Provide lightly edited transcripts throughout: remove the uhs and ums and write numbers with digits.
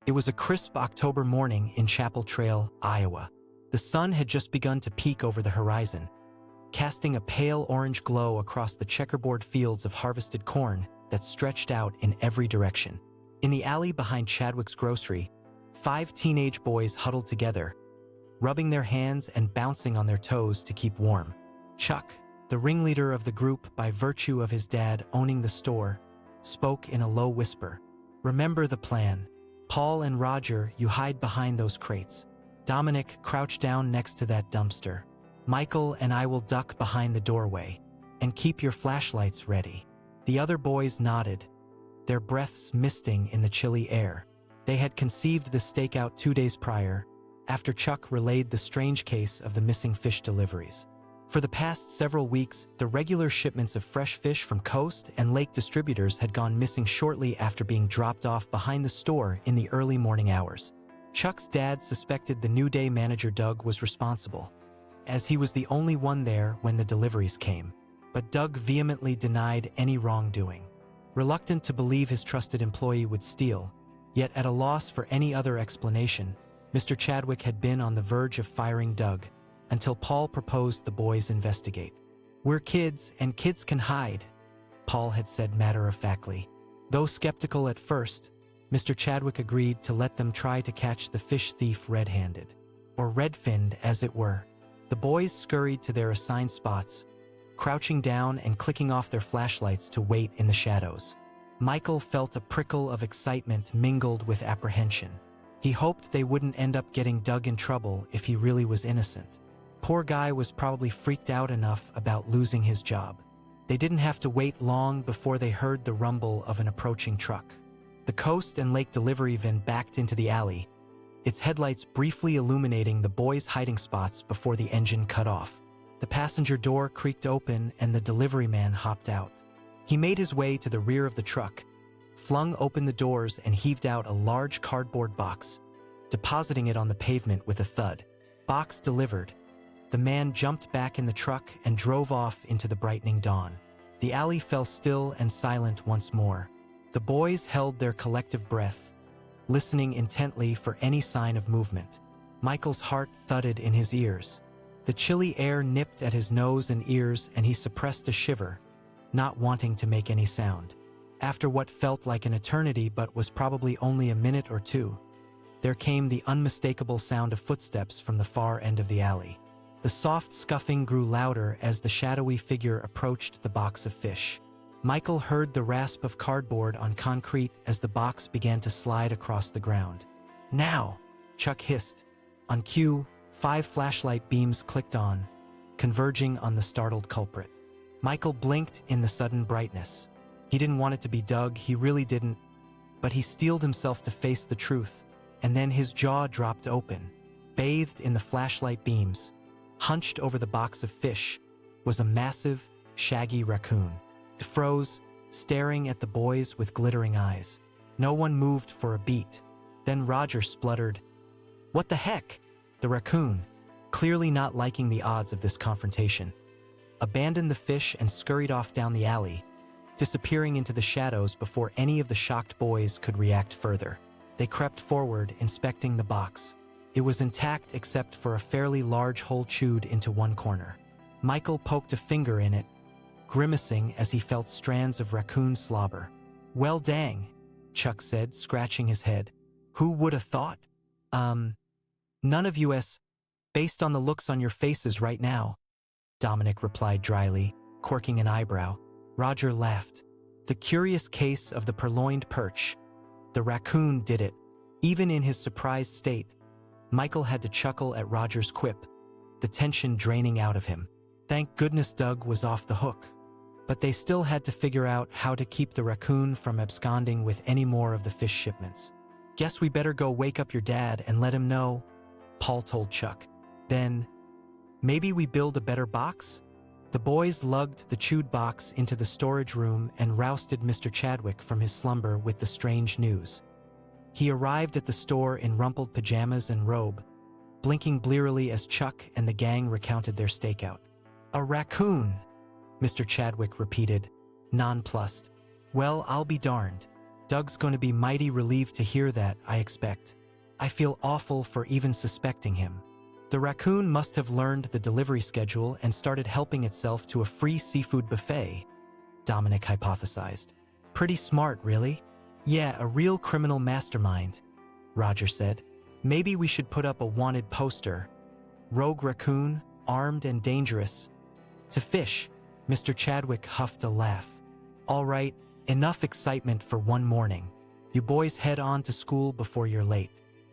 It was a crisp October morning in Chapel Trail, Iowa. The sun had just begun to peek over the horizon, casting a pale orange glow across the checkerboard fields of harvested corn that stretched out in every direction. In the alley behind Chadwick's grocery, 5 teenage boys huddled together, rubbing their hands and bouncing on their toes to keep warm. Chuck, the ringleader of the group by virtue of his dad owning the store, spoke in a low whisper. "Remember the plan. Paul and Roger, you hide behind those crates. Dominic, crouch down next to that dumpster. Michael and I will duck behind the doorway. And keep your flashlights ready." The other boys nodded, their breaths misting in the chilly air. They had conceived the stakeout 2 days prior, after Chuck relayed the strange case of the missing fish deliveries. For the past several weeks, the regular shipments of fresh fish from coast and lake distributors had gone missing shortly after being dropped off behind the store in the early morning hours. Chuck's dad suspected the New Day manager Doug was responsible, as he was the only one there when the deliveries came. But Doug vehemently denied any wrongdoing. Reluctant to believe his trusted employee would steal, yet at a loss for any other explanation, Mr. Chadwick had been on the verge of firing Doug, until Paul proposed the boys investigate. "We're kids, and kids can hide," Paul had said matter-of-factly. Though skeptical at first, Mr. Chadwick agreed to let them try to catch the fish thief red-handed, or red-finned as it were. The boys scurried to their assigned spots, crouching down and clicking off their flashlights to wait in the shadows. Michael felt a prickle of excitement mingled with apprehension. He hoped they wouldn't end up getting Doug in trouble if he really was innocent. Poor guy was probably freaked out enough about losing his job. They didn't have to wait long before they heard the rumble of an approaching truck. The coast and lake delivery van backed into the alley, its headlights briefly illuminating the boys' hiding spots before the engine cut off. The passenger door creaked open and the delivery man hopped out. He made his way to the rear of the truck, flung open the doors and heaved out a large cardboard box, depositing it on the pavement with a thud. "Box delivered." The man jumped back in the truck and drove off into the brightening dawn. The alley fell still and silent once more. The boys held their collective breath, listening intently for any sign of movement. Michael's heart thudded in his ears. The chilly air nipped at his nose and ears, and he suppressed a shiver, not wanting to make any sound. After what felt like an eternity but was probably only a minute or two, there came the unmistakable sound of footsteps from the far end of the alley. The soft scuffing grew louder as the shadowy figure approached the box of fish. Michael heard the rasp of cardboard on concrete as the box began to slide across the ground. "Now!" Chuck hissed. On cue, 5 flashlight beams clicked on, converging on the startled culprit. Michael blinked in the sudden brightness. He didn't want it to be Doug, he really didn't, but he steeled himself to face the truth, and then his jaw dropped open. Bathed in the flashlight beams, hunched over the box of fish, was a massive, shaggy raccoon. It froze, staring at the boys with glittering eyes. No one moved for a beat. Then Roger spluttered, "What the heck?" The raccoon, clearly not liking the odds of this confrontation, abandoned the fish and scurried off down the alley, disappearing into the shadows before any of the shocked boys could react further. They crept forward, inspecting the box. It was intact except for a fairly large hole chewed into one corner. Michael poked a finger in it, grimacing as he felt strands of raccoon slobber. "Well dang," Chuck said, scratching his head. "Who would have thought? None of us, based on the looks on your faces right now," Dominic replied dryly, quirking an eyebrow. Roger laughed. "The curious case of the purloined perch. The raccoon did it." Even in his surprised state, Michael had to chuckle at Roger's quip, the tension draining out of him. Thank goodness Doug was off the hook. But they still had to figure out how to keep the raccoon from absconding with any more of the fish shipments. "Guess we better go wake up your dad and let him know," Paul told Chuck. "Then, maybe we build a better box?" The boys lugged the chewed box into the storage room and rousted Mr. Chadwick from his slumber with the strange news. He arrived at the store in rumpled pajamas and robe, blinking blearily as Chuck and the gang recounted their stakeout. "A raccoon," Mr. Chadwick repeated, nonplussed. "Well, I'll be darned." Doug's going to be mighty relieved to hear that, I expect. I feel awful for even suspecting him. The raccoon must have learned the delivery schedule and started helping itself to a free seafood buffet, Dominic hypothesized. Pretty smart, really? Yeah, a real criminal mastermind, Roger said. Maybe we should put up a wanted poster. Rogue raccoon, armed and dangerous. To fish, Mr. Chadwick huffed a laugh. All right, enough excitement for one morning. You boys head on to school before you're late.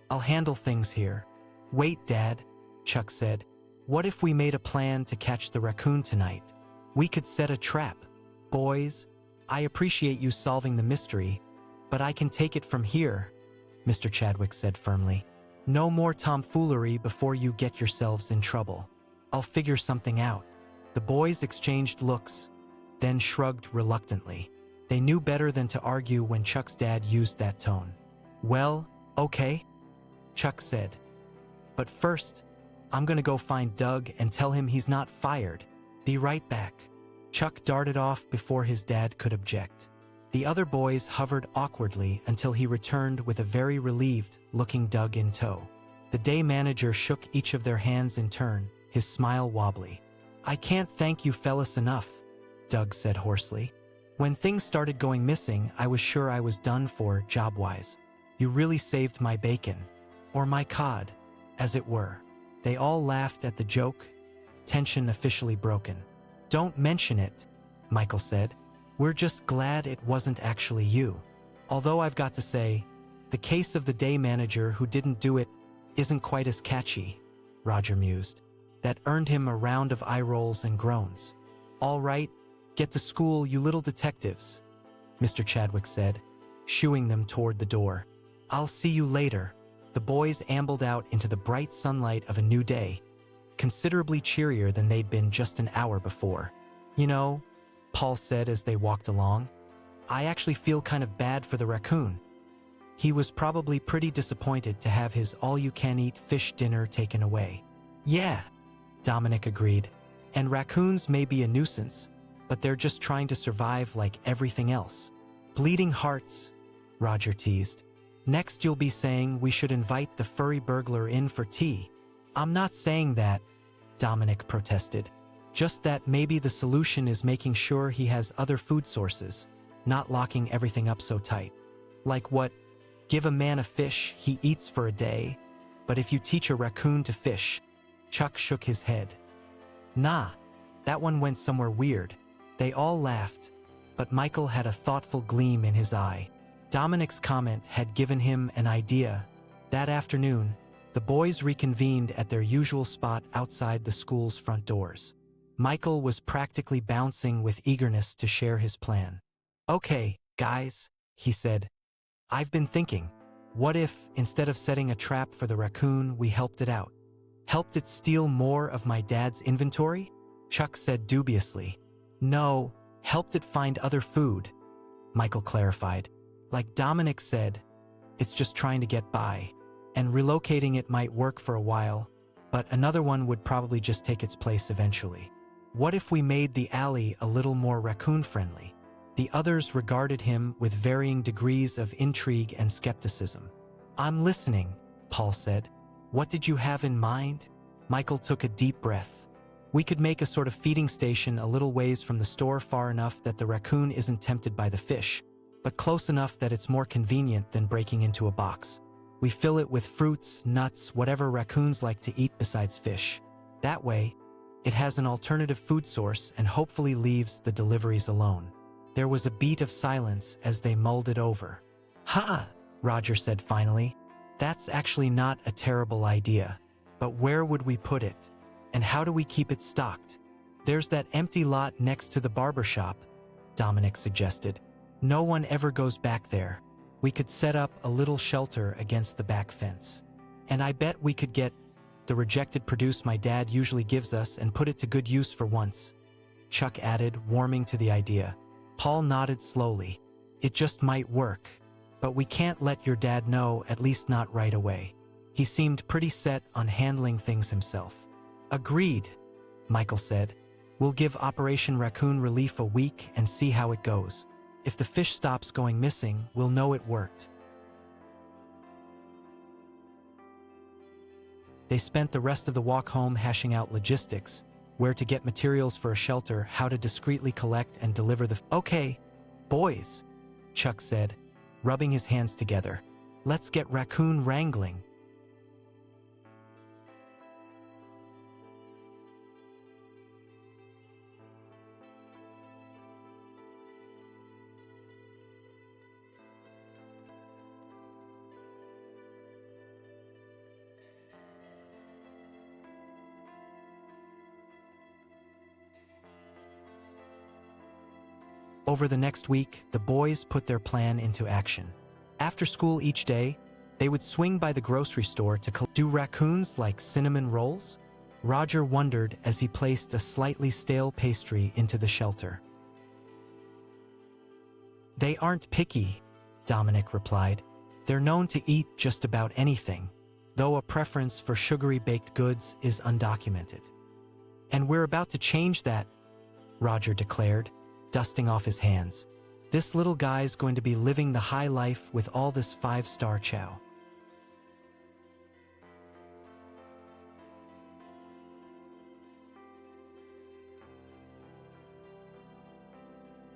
I'll handle things here. Wait, Dad, Chuck said. What if we made a plan to catch the raccoon tonight? We could set a trap. Boys, I appreciate you solving the mystery, but I can take it from here, Mr. Chadwick said firmly. No more tomfoolery before you get yourselves in trouble. I'll figure something out. The boys exchanged looks, then shrugged reluctantly. They knew better than to argue when Chuck's dad used that tone. Well, okay, Chuck said. But first, I'm gonna go find Doug and tell him he's not fired. Be right back. Chuck darted off before his dad could object. The other boys hovered awkwardly until he returned with a very relieved-looking Doug in tow. The day manager shook each of their hands in turn, his smile wobbly. I can't thank you fellas enough, Doug said hoarsely. When things started going missing, I was sure I was done for, job-wise. You really saved my bacon. Or my cod, as it were. They all laughed at the joke, tension officially broken. Don't mention it, Michael said. We're just glad it wasn't actually you. Although I've got to say, the case of the day manager who didn't do it isn't quite as catchy, Roger mused. That earned him a round of eye rolls and groans. All right, get to school, you little detectives, Mr. Chadwick said, shooing them toward the door. I'll see you later. The boys ambled out into the bright sunlight of a new day, considerably cheerier than they'd been just an hour before. You know, Paul said as they walked along, I actually feel kind of bad for the raccoon. He was probably pretty disappointed to have his all-you-can-eat fish dinner taken away. Yeah, Dominic agreed. And raccoons may be a nuisance, but they're just trying to survive like everything else. Bleeding hearts, Roger teased. Next you'll be saying we should invite the furry burglar in for tea. I'm not saying that, Dominic protested. Just that maybe the solution is making sure he has other food sources, not locking everything up so tight. Like what? Give a man a fish, he eats for a day. But if you teach a raccoon to fish, Chuck shook his head. Nah, that one went somewhere weird. They all laughed, but Michael had a thoughtful gleam in his eye. Dominic's comment had given him an idea. That afternoon, the boys reconvened at their usual spot outside the school's front doors. Michael was practically bouncing with eagerness to share his plan. Okay, guys, he said. I've been thinking, what if, instead of setting a trap for the raccoon, we helped it out? Helped it steal more of my dad's inventory? Chuck said dubiously. No, helped it find other food, Michael clarified. Like Dominic said, it's just trying to get by, and relocating it might work for a while, but another one would probably just take its place eventually. What if we made the alley a little more raccoon-friendly? The others regarded him with varying degrees of intrigue and skepticism. I'm listening, Paul said. What did you have in mind? Michael took a deep breath. We could make a sort of feeding station a little ways from the store, far enough that the raccoon isn't tempted by the fish, but close enough that it's more convenient than breaking into a box. We fill it with fruits, nuts, whatever raccoons like to eat besides fish. That way, it has an alternative food source and hopefully leaves the deliveries alone. There was a beat of silence as they mulled it over. Ha! Roger said finally. That's actually not a terrible idea. But where would we put it? And how do we keep it stocked? There's that empty lot next to the barber shop, Dominic suggested. No one ever goes back there. We could set up a little shelter against the back fence. And I bet we could get the rejected produce my dad usually gives us and put it to good use for once, Chuck added, warming to the idea. Paul nodded slowly. It just might work. But we can't let your dad know, at least not right away. He seemed pretty set on handling things himself. Agreed, Michael said. We'll give Operation Raccoon Relief a week and see how it goes. If the fish stops going missing, we'll know it worked. They spent the rest of the walk home hashing out logistics, where to get materials for a shelter, how to discreetly collect and deliver the... "Okay, boys," Chuck said, rubbing his hands together. "Let's get raccoon wrangling." Over the next week, the boys put their plan into action. After school each day, they would swing by the grocery store to do raccoons like cinnamon rolls? Roger wondered as he placed a slightly stale pastry into the shelter. "They aren't picky," Dominic replied. "They're known to eat just about anything, though a preference for sugary baked goods is undocumented." "And we're about to change that," Roger declared, dusting off his hands. "This little guy's going to be living the high life with all this 5-star chow."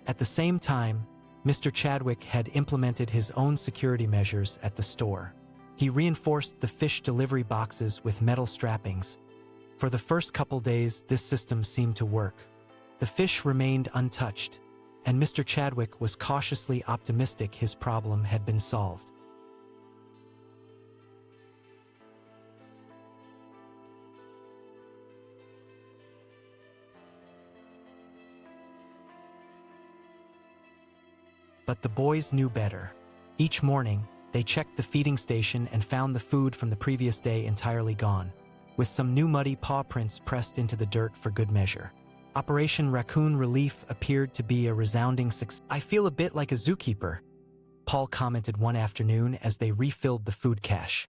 At the same time, Mr. Chadwick had implemented his own security measures at the store. He reinforced the fish delivery boxes with metal strappings. For the first couple days, this system seemed to work. The fish remained untouched, and Mr. Chadwick was cautiously optimistic his problem had been solved. But the boys knew better. Each morning, they checked the feeding station and found the food from the previous day entirely gone, with some new muddy paw prints pressed into the dirt for good measure. Operation Raccoon Relief appeared to be a resounding success. "I feel a bit like a zookeeper," Paul commented one afternoon as they refilled the food cache.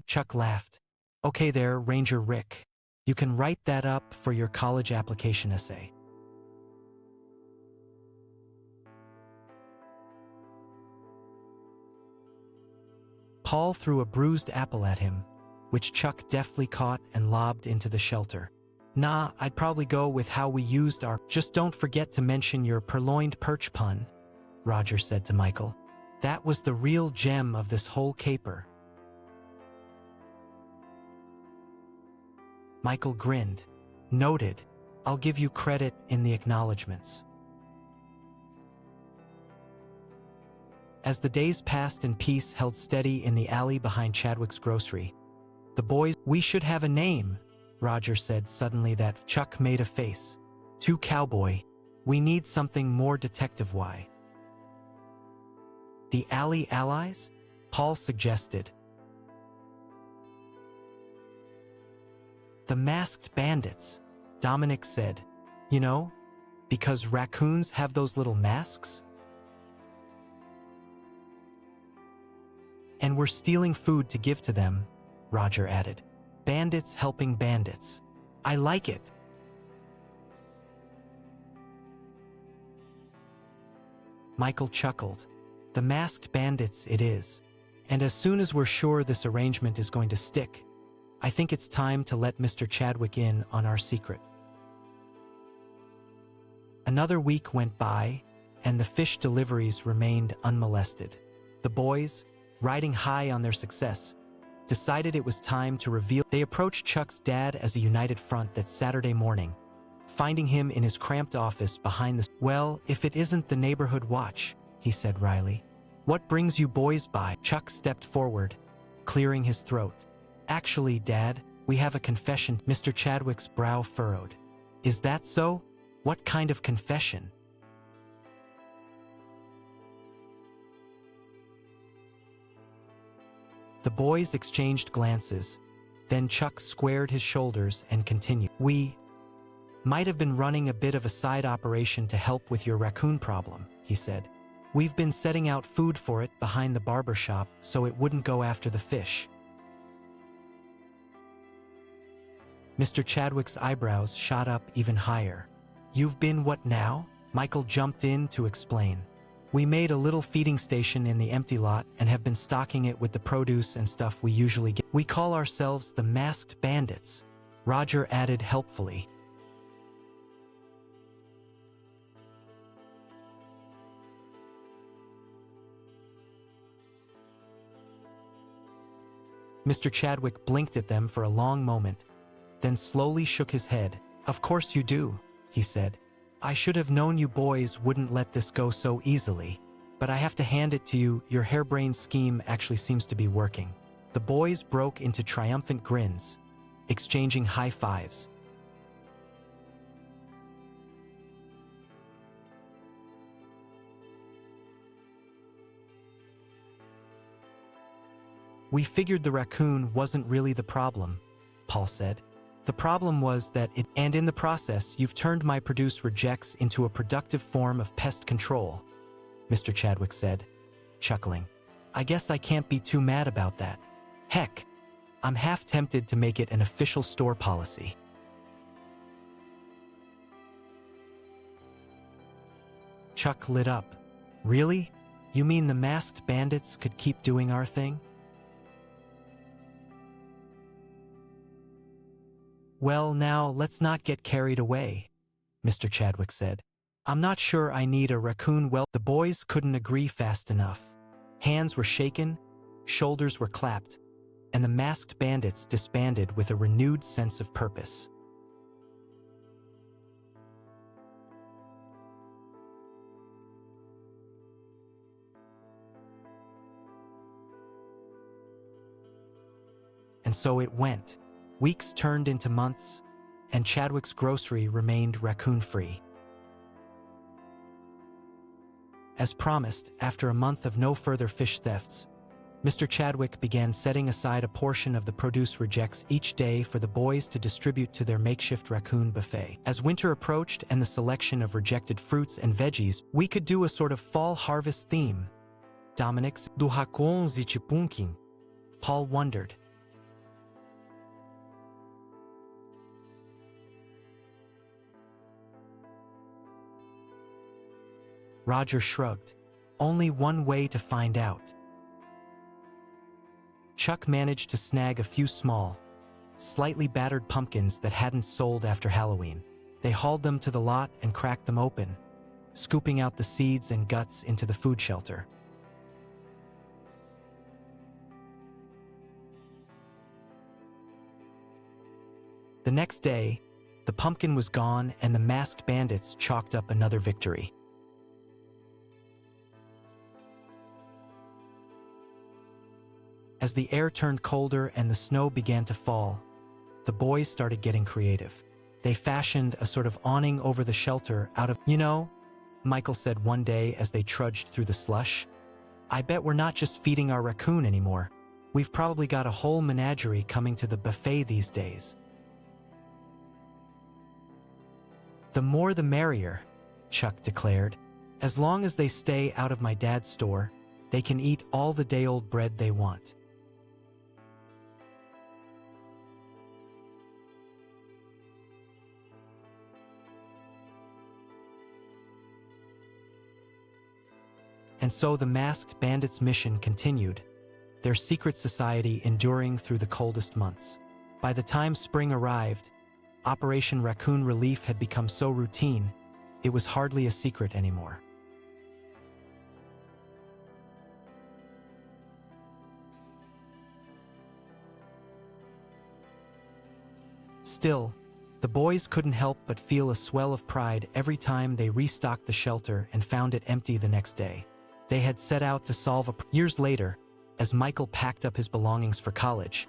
Chuck laughed. "Okay there, Ranger Rick. You can write that up for your college application essay." Paul threw a bruised apple at him, which Chuck deftly caught and lobbed into the shelter. "Nah, I'd probably go with how we used our... Just don't forget to mention your purloined perch pun," Roger said to Michael. "That was the real gem of this whole caper." Michael grinned. "Noted. I'll give you credit in the acknowledgments." As the days passed and peace held steady in the alley behind Chadwick's grocery, the boys... "We should have a name," Roger said suddenly. That Chuck made a face. "Too cowboy. We need something more detective-y." "The Alley Allies?" Paul suggested. "The Masked Bandits," Dominic said. "You know, because raccoons have those little masks?" "And we're stealing food to give to them," Roger added. "Bandits helping bandits. I like it." Michael chuckled. "The Masked Bandits it is. And as soon as we're sure this arrangement is going to stick, I think it's time to let Mr. Chadwick in on our secret." Another week went by, and the fish deliveries remained unmolested. The boys, riding high on their success, decided it was time to reveal. They approached Chuck's dad as a united front that Saturday morning, finding him in his cramped office behind the... "Well, if it isn't the neighborhood watch," he said wryly. "What brings you boys by?" Chuck stepped forward, clearing his throat. "Actually, Dad, we have a confession." Mr. Chadwick's brow furrowed. "Is that so? What kind of confession?" The boys exchanged glances. Then Chuck squared his shoulders and continued. "We might have been running a bit of a side operation to help with your raccoon problem," he said. "We've been setting out food for it behind the barber shop so it wouldn't go after the fish." Mr. Chadwick's eyebrows shot up even higher. "You've been what now?" Michael jumped in to explain. We made a little feeding station in the empty lot and have been stocking it with the produce and stuff we usually get. We call ourselves the Masked Bandits, Roger added helpfully. Mr. Chadwick blinked at them for a long moment, then slowly shook his head. Of course you do, he said. I should have known you boys wouldn't let this go so easily. But I have to hand it to you, your harebrained scheme actually seems to be working. The boys broke into triumphant grins, exchanging high fives. We figured the raccoon wasn't really the problem, Paul said. The problem was that and in the process, you've turned my produce rejects into a productive form of pest control, Mr. Chadwick said, chuckling. I guess I can't be too mad about that. Heck, I'm half tempted to make it an official store policy. Chuck lit up. Really? You mean the Masked Bandits could keep doing our thing? Well, now, let's not get carried away, Mr. Chadwick said. I'm not sure I need a raccoon. Well, the boys couldn't agree fast enough. Hands were shaken, shoulders were clapped, and the Masked Bandits disbanded with a renewed sense of purpose. And so it went. Weeks turned into months, and Chadwick's grocery remained raccoon-free. As promised, after a month of no further fish thefts, Mr. Chadwick began setting aside a portion of the produce rejects each day for the boys to distribute to their makeshift raccoon buffet. As winter approached and the selection of rejected fruits and veggies, we could do a sort of fall harvest theme. Dominic's do raccoon zichipunkin. Paul wondered. Roger shrugged. Only one way to find out. Chuck managed to snag a few small, slightly battered pumpkins that hadn't sold after Halloween. They hauled them to the lot and cracked them open, scooping out the seeds and guts into the food shelter. The next day, the pumpkin was gone and the Masked Bandits chalked up another victory. As the air turned colder and the snow began to fall, the boys started getting creative. They fashioned a sort of awning over the shelter out of, Michael said one day as they trudged through the slush. I bet we're not just feeding our raccoon anymore. We've probably got a whole menagerie coming to the buffet these days. The more the merrier, Chuck declared. As long as they stay out of my dad's store, they can eat all the day-old bread they want. And so the Masked Bandits' mission continued, their secret society enduring through the coldest months. By the time spring arrived, Operation Raccoon Relief had become so routine, it was hardly a secret anymore. Still, the boys couldn't help but feel a swell of pride every time they restocked the shelter and found it empty the next day. They had set out to solve Years later, as Michael packed up his belongings for college,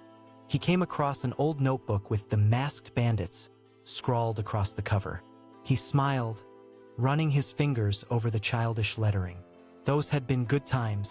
he came across an old notebook with the Masked Bandits scrawled across the cover. He smiled, running his fingers over the childish lettering. Those had been good times.